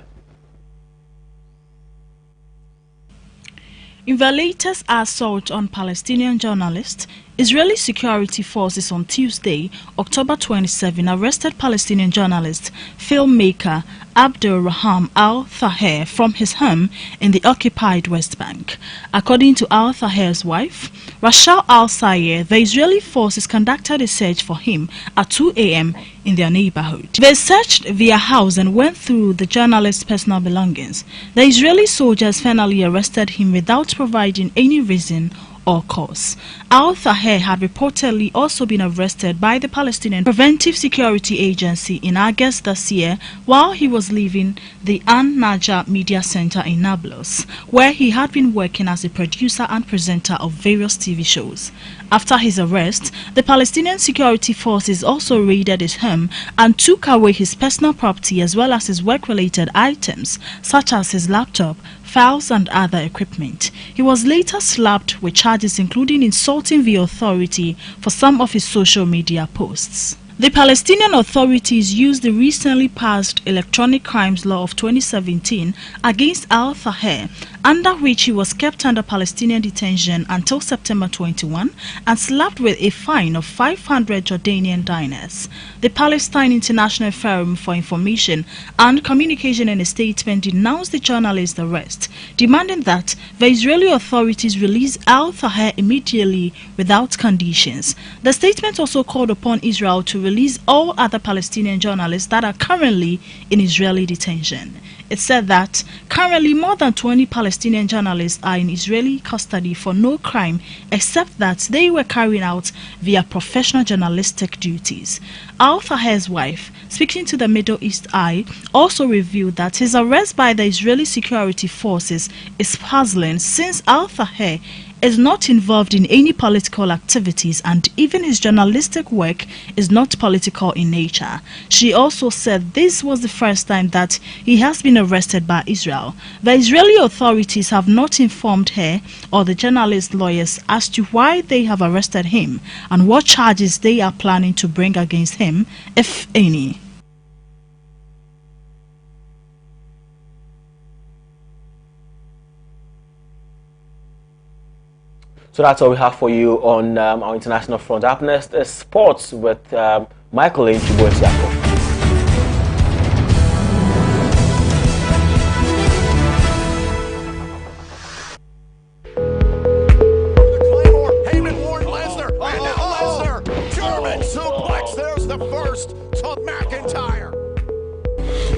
In the latest assault on Palestinian journalists, Israeli security forces on Tuesday, October 27, arrested Palestinian journalist, filmmaker Abdul Raham al-Thaher from his home in the occupied West Bank. According to al-Thaher's wife, Rachel al-Sayer, the Israeli forces conducted a search for him at 2 a.m. in their neighborhood. They searched their house and went through the journalist's personal belongings. The Israeli soldiers finally arrested him without providing any reason or cause. Al-Thaher had reportedly also been arrested by the Palestinian Preventive Security Agency in August this year while he was leaving the An-Najah Media Center in Nablus, where he had been working as a producer and presenter of various TV shows. After his arrest, the Palestinian security forces also raided his home and took away his personal property as well as his work-related items, such as his laptop, files and other equipment. He was later slapped with charges including insulting the authority for some of his social media posts. The Palestinian authorities used the recently passed Electronic Crimes Law of 2017 against al-Thaher, under which he was kept under Palestinian detention until September 21 and slapped with a fine of 500 Jordanian dinars. The Palestine International Forum for Information and Communication in a statement denounced the journalist's arrest, demanding that the Israeli authorities release al-Thaher immediately without conditions. The statement also called upon Israel to release all other Palestinian journalists that are currently in Israeli detention. It said that currently more than 20 Palestinian journalists are in Israeli custody for no crime except that they were carrying out their professional journalistic duties. Al-Thaher's wife, speaking to the Middle East Eye, also revealed that his arrest by the Israeli security forces is puzzling since Al-Thaher is not involved in any political activities, and even his journalistic work is not political in nature. She also said this was the first time that he has been arrested by Israel. The Israeli authorities have not informed her or the journalist lawyers as to why they have arrested him and what charges they are planning to bring against him, if any. So that's all we have for you on our international front. Up next is sports with Michael Nchibuesiako.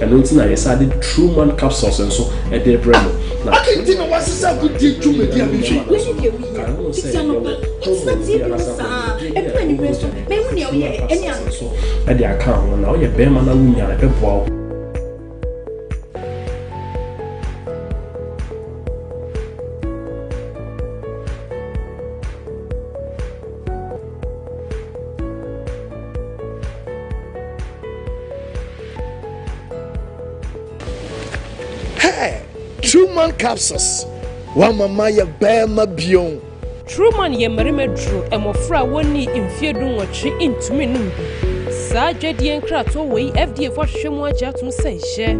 And it's not decided Truman capsules and so at their brain. I can't think of what's a good deal to make you. At the account, now you're bear man and a Truman capsules. One mama ya bema bion. Truman ye marime drew and mofra woni infedu watchi into me numbi. Sa jadi en krato we FDA for shemu aja tum senhye.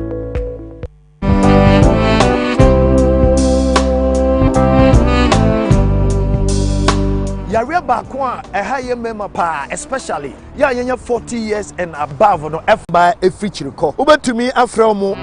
Yare baako a ɛha yɛ mema pa especially ya yenya 40 years and above no F by a feature call. Ubetumi afra mo.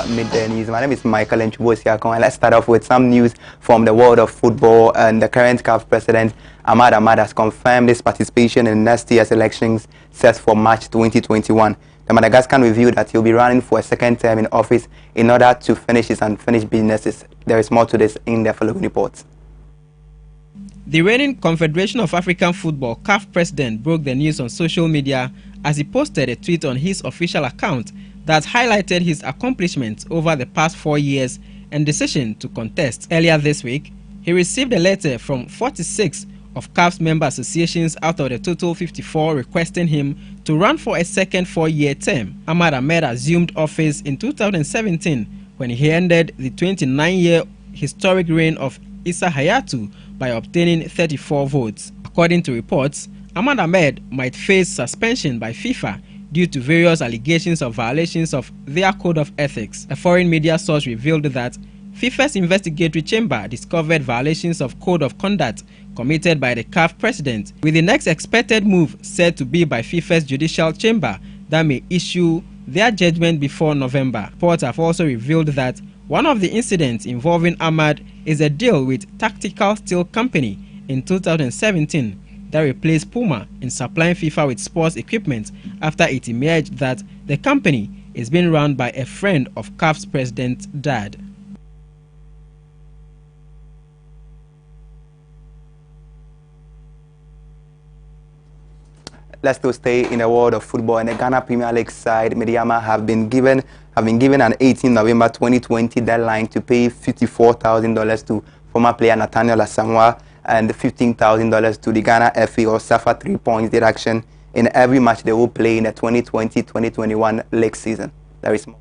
Midday news. My name is Michael Nchibuesiako, and let's start off with some news from the world of football. And the current CAF president, Ahmad has confirmed his participation in next year's elections set for March 2021. The Madagascan revealed that he'll be running for a second term in office in order to finish his unfinished businesses. There is more to this in the following reports. The reigning Confederation of African Football CAF president broke the news on social media as he posted a tweet on his official account that highlighted his accomplishments over the past 4 years and decision to contest. Earlier this week, he received a letter from 46 of CAF's member associations out of the total 54 requesting him to run for a second 4-year term. Ahmad assumed office in 2017 when he ended the 29-year historic reign of Issa Hayatou by obtaining 34 votes. According to reports, Ahmad might face suspension by FIFA due to various allegations of violations of their code of ethics. A foreign media source revealed that FIFA's investigatory chamber discovered violations of code of conduct committed by the CAF president, with the next expected move said to be by FIFA's judicial chamber that may issue their judgment before November. Reports have also revealed that one of the incidents involving Ahmad is a deal with Tactical Steel Company in 2017 that replaced Puma in supplying FIFA with sports equipment after it emerged that the company is being run by a friend of CAF's president's dad. Let's still stay in the world of football. And the Ghana Premier League side, Mediama, have been given an 18 November 2020 deadline to pay $54,000 to former player Nathaniel Asamoah and $15,000 to the Ghana FA or suffer 3 points deduction in every match they will play in the 2020-2021 league season. There is more.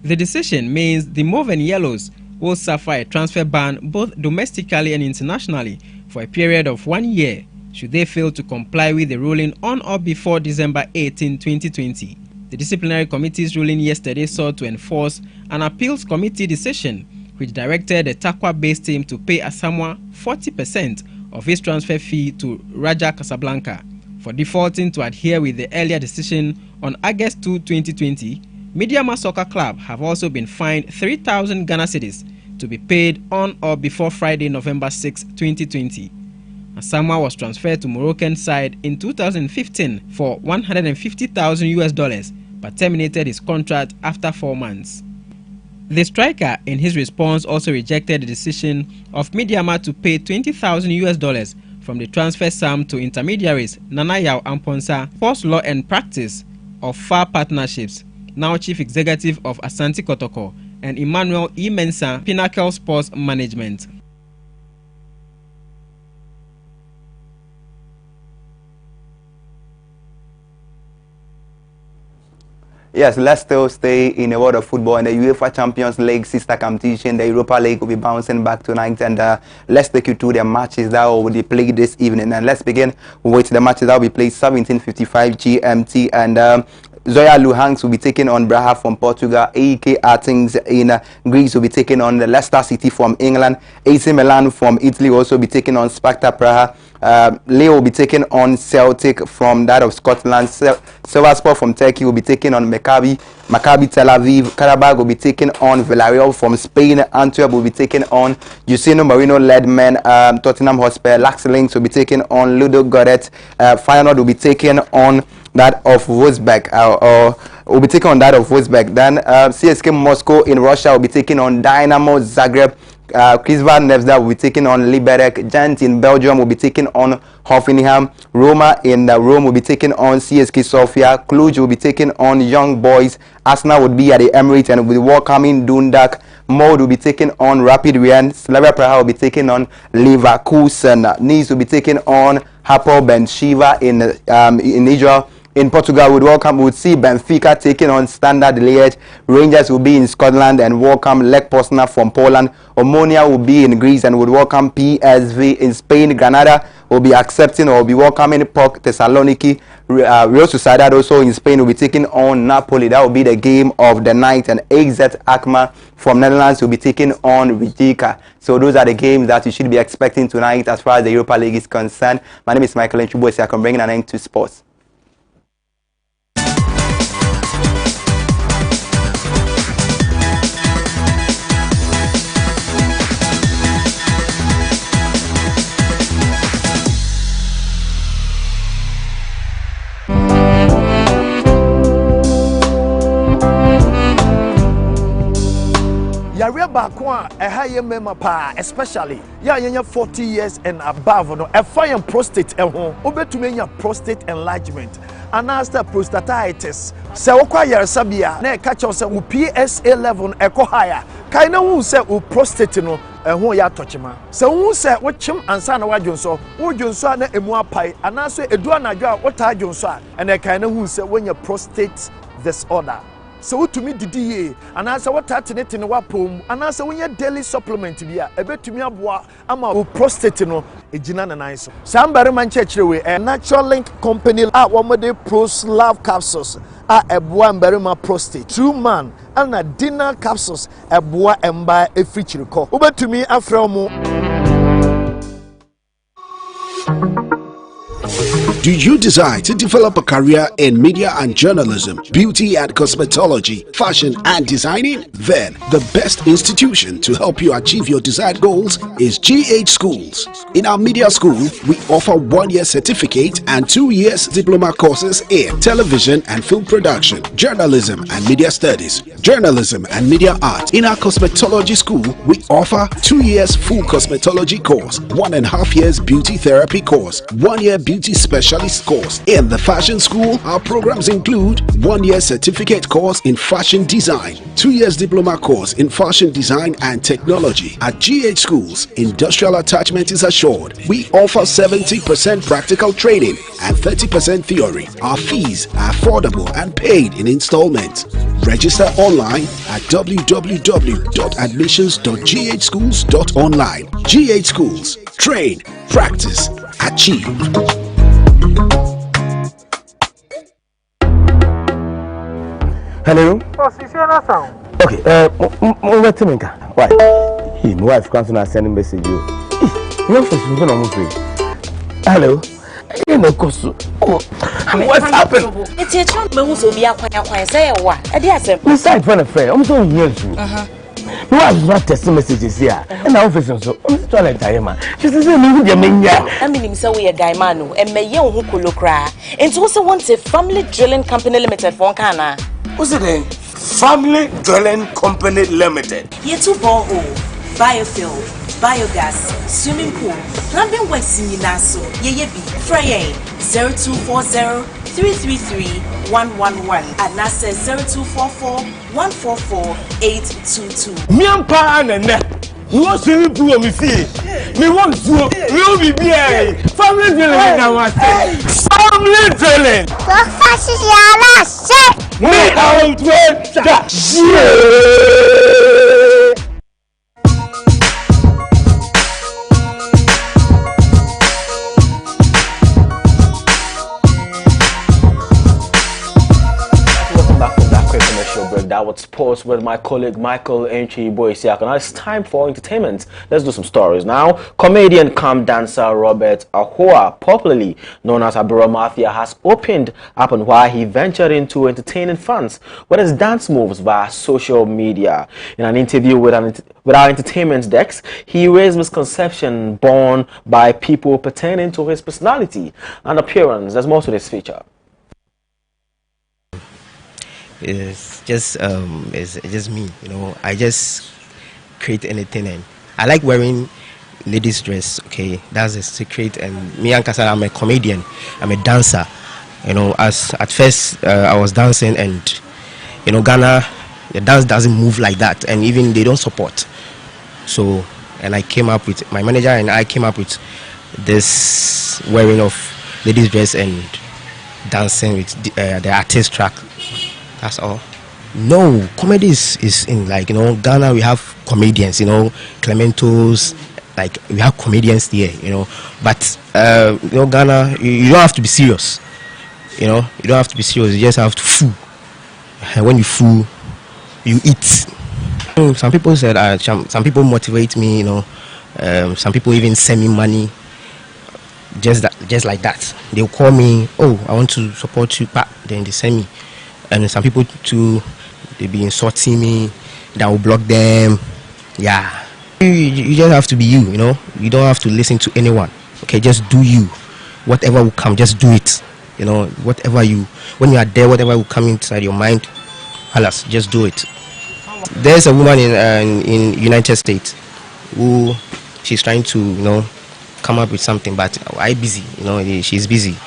The decision means the Mauve and Yellows will suffer a transfer ban both domestically and internationally for a period of 1 year should they fail to comply with the ruling on or before December 18, 2020. The disciplinary committee's ruling yesterday sought to enforce an appeals committee decision which directed the Takwa-based team to pay Asamoah 40% of his transfer fee to Raja Casablanca. For defaulting to adhere with the earlier decision on August 2, 2020, Mediama Soccer Club have also been fined 3,000 Ghana cedis to be paid on or before Friday, November 6, 2020. Asamoah was transferred to Moroccan side in 2015 for $150,000 but terminated his contract after 4 months. The striker, in his response, also rejected the decision of Mediama to pay $20,000 from the transfer sum to intermediaries Nana Yao Amponsa, Force Law and Practice of FAR Partnerships, now Chief Executive of Asante Kotoko, and Emmanuel E. Mensah, Pinnacle Sports Management. Yes, let's still stay in the world of football. And the UEFA Champions League sister competition, the Europa League, will be bouncing back tonight. And let's take you through the matches that will be played this evening. And let's begin with the matches that will be played 17:55 GMT. And Zoya Luhansk will be taking on Braga from Portugal. AEK Athens in Greece will be taking on the Leicester City from England. AC Milan from Italy will also be taking on Sparta Praha. Leo will be taking on Celtic from that of Scotland. Sivasspor from Turkey will be taking on Maccabi Tel Aviv. Karabakh will be taking on Villarreal from Spain. Antwerp will be taking on Giuseppe Mourinho-led men. Tottenham Hotspur. Lax Links will be taking on Ludo Goretz. Feyenoord will be taking on that of Wolfsburg, or will be taking on that of Wolfsburg. Then CSK Moscow in Russia will be taking on Dynamo Zagreb. Krizva Nevzda will be taking on Liberec. Gent in Belgium will be taking on Hoffenheim. Roma in Rome will be taking on CSK Sofia. Cluj will be taking on Young Boys. Arsenal would be at the Emirates and will be welcoming Dundalk. Molde will be taking on Rapid Wien. Slavia Praha will be taking on Leverkusen. Nice will be taking on Hapoel Ben-Shiva in Israel. In Portugal, would see Benfica taking on Standard Liège. Rangers will be in Scotland and welcome Lech Poznan from Poland. Omonia will be in Greece and would welcome PSV in Spain. Granada will be accepting or will be welcoming PAOK Thessaloniki. Real Sociedad also in Spain will be taking on Napoli. That will be the game of the night. And AZ Alkmaar from Netherlands will be taking on Rijeka. So those are the games that you should be expecting tonight as far as the Europa League is concerned. My name is Michael Nchubo. I can bring an end to sports. Yare baako a ɛha yɛ mema pa especially ya yenya 40 years and above no ɛfa prostate ɛho obetumi nya prostate enlargement anaasta prostatitis sɛ wokɔ yaresabia na ɛka kyɛw sɛ wo PSA level ɛkɔ higher kai na hu sɛ wo prostate no ɛho ya tɔkyema sɛ hu sɛ wokyem ansa na wadwonso wodwonso na emu apai anaso edu anadwo a wota adwonso a ɛna kai na hu sɛ wonya prostate disorder. So utumi didi ye anasa watatenetene wapom anasa wonya daily supplement bia ebetumi aboa ama wo prostate no ejina nanan so sambare manche kirewe a natural link company a womode Proslav capsules a eboa mbarema prostate true man ana dinner capsules eboa emba efrichiriko ubetumi afra mo. Do you desire to develop a career in media and journalism, beauty and cosmetology, fashion and designing? Then the best institution to help you achieve your desired goals is GH Schools. In our media school, we offer 1-year certificate and 2 years diploma courses in television and film production, journalism and media studies, journalism and media art. In our cosmetology school, we offer 2 years full cosmetology course, 1.5 years beauty therapy course, 1 year beauty specialist course. In the fashion school, our programs include 1 year certificate course in fashion design, 2 years diploma course in fashion design and technology. At GH Schools, industrial attachment is assured. We offer 70% practical training and 30% theory. Our fees are affordable and paid in installments. Register online at www.admissions.ghschools.online. GH Schools. Train, practice, achieve. Hello? Oh, Sisiana sound. Okay, wait a minute. Why? My wife comes to send a message. You. You're for something on free. Hello? You know, Kosu. What's happened? It's a child who's will be a quiet say what? I dare say, inside friend of friend, I'm so here too. No, I was not testing messages here. And I office so I'm still like man. She says, I mean, so we a guy man and may young who could look cry. And also wants a family drilling company limited for Kana. What's it then? Family Drilling Company Limited. Ye two borehole, biofuel, biogas, swimming pool, plumbing works in Naso, ye be Frey 0240 333 111 and NASA 0244 144 822. Miampa and no swimming pool me see. Me want to will be here. Family Drilling now. Family Drilling. Me out with that That was sports with my colleague Michael Enchi Boysiak. Now it's time for entertainment. Let's do some stories now. Comedian cum dancer Robert Ahoa, popularly known as Abura Mafia, has opened up on why he ventured into entertaining fans with his dance moves via social media. In an interview with our entertainment desk, he raised misconception born by people pertaining to his personality and appearance. There's more to this feature. It's just me, you know. I just create anything, and I like wearing ladies' dress. Okay, that's a secret. And me and Kasara, I'm a comedian. I'm a dancer. You know, as at first I was dancing, and you know, Ghana, the dance doesn't move like that, and even they don't support. So, and I came up with my manager, and I came up with this wearing of ladies' dress and dancing with the artist track. That's all. No, comedy is in, like, you know, Ghana we have comedians, you know, Clementos, like we have comedians here, you know. But you know, Ghana, you don't have to be serious. You know, you don't have to be serious. You just have to fool. And when you fool, you eat. Some people said, some people motivate me, you know. Some people even send me money. Just like that. They'll call me, oh, I want to support you, but then they send me. And some people too, they be insulting me, that will block them. Yeah, you just have to be you, you know. You don't have to listen to anyone. Okay, just do you. Whatever will come, just do it. You know, whatever when you are there, whatever will come inside your mind, alas, just do it. There's a woman in United States who she's trying to, you know, come up with something, but I'm busy. You know, she's busy,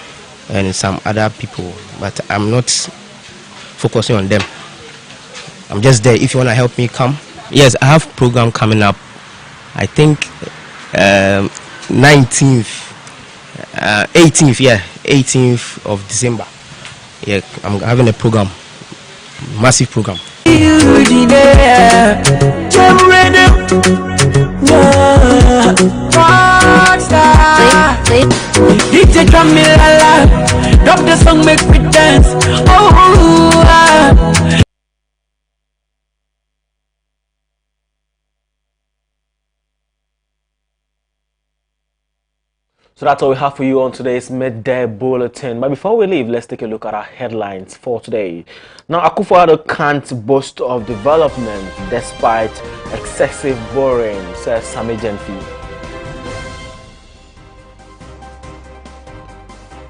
and some other people, but I'm not focusing on them. I'm just there. If you want to help me, come. Yes, I have program coming up. I think 19th, 18th, yeah, 18th of December. Yeah, I'm having a program, massive program. Drop the song, make me dance. So that's all we have for you on today's Midday Bulletin. But before we leave, let's take a look at our headlines for today. Now, Akufo-Addo can't boast of development despite excessive borrowing, says Sami Genfi.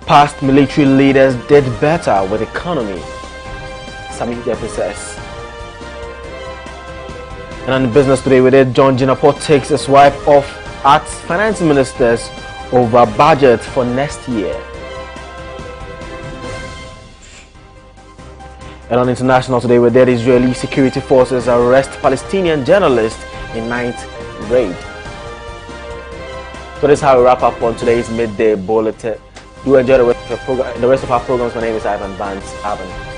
Past military leaders did better with economy, Sami Genfi says. And on the business today, we did John Jinapor takes his wife off as finance ministers over budget for next year. And on international today, we did Israeli security forces arrest Palestinian journalists in 9th raid. So this is how we wrap up on today's Midday Bulletin. Do enjoy the rest of our programs. My name is Ivan Vance. Abban.